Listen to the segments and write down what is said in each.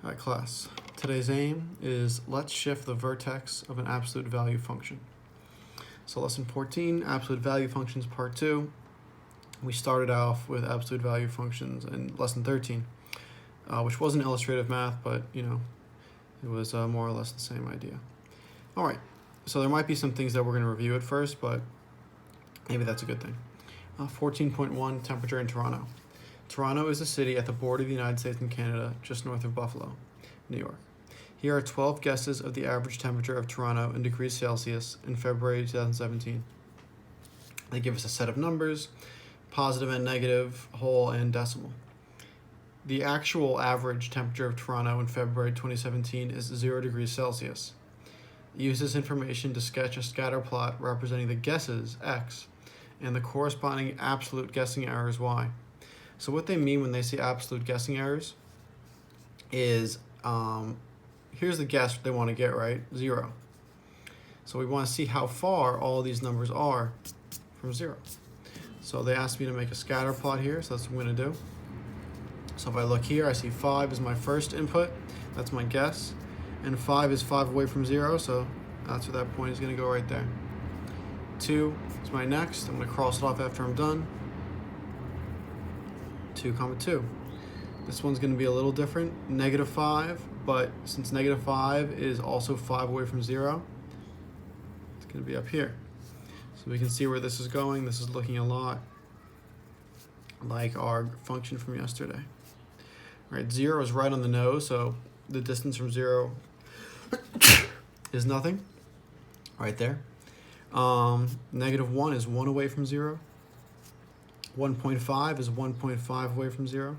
All right, class. Today's aim is let's shift the vertex of an absolute value function. So lesson 14, absolute value functions, part 2. We started off with absolute value functions in lesson 13, which wasn't illustrative math, but it was more or less the same idea. All right, so there might be some things that we're going to review at first, but maybe that's a good thing. 14.1, temperature in Toronto. Toronto is a city at the border of the United States and Canada, just north of Buffalo, New York. Here are 12 guesses of the average temperature of Toronto in degrees Celsius in February 2017. They give us a set of numbers, positive and negative, whole and decimal. The actual average temperature of Toronto in February 2017 is 0 degrees Celsius. Use this information to sketch a scatter plot representing the guesses, x, and the corresponding absolute guessing errors, y. So what they mean when they say absolute guessing errors is, here's the guess they want to get, right? 0. So we want to see how far all these numbers are from 0. So they asked me to make a scatter plot here, so that's what I'm going to do. So if I look here, I see 5 is my first input. That's my guess. And 5 is 5 away from 0, so that's where that point is going to go right there. 2 is my next. I'm going to cross it off after I'm done. 2, 2. This one's going to be a little different. -5, but since -5 is also 5 away from 0, it's going to be up here. So we can see where this is going. This is looking a lot like our function from yesterday. All right, 0 is right on the nose, so the distance from 0 is nothing, right there. -1 is 1 away from 0. 1.5 is 1.5 away from 0.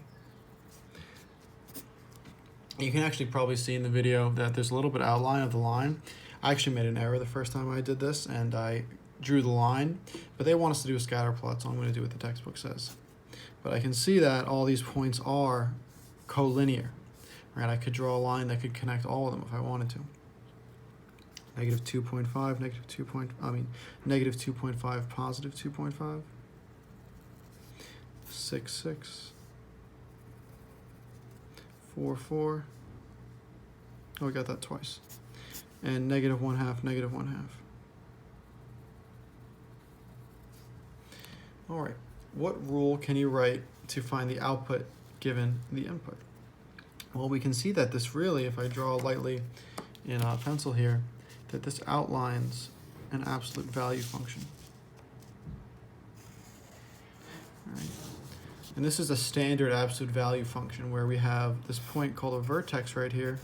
You can actually probably see in the video that there's a little bit of outline of the line. I actually made an error the first time I did this, and I drew the line, but they want us to do a scatter plot, so I'm going to do what the textbook says. But I can see that all these points are collinear, right? I could draw a line that could connect all of them if I wanted to. -2.5, -2.5, positive 2.5. 6, 6, 4, 4. Oh, we got that twice. And -1/2, -1/2. All right, what rule can you write to find the output given the input? Well, we can see that this really, if I draw lightly in a pencil here, that this outlines an absolute value function. All right. And this is a standard absolute value function where we have this point called a vertex right here,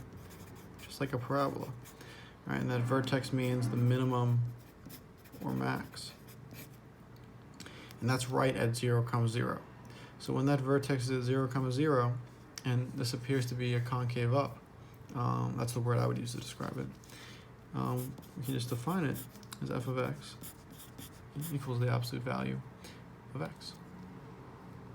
just like a parabola. Right? And that vertex means the minimum or max. And that's right at 0, 0. So when that vertex is at 0, 0, and this appears to be a concave up, that's the word I would use to describe it. We can just define it as f of x equals the absolute value of x.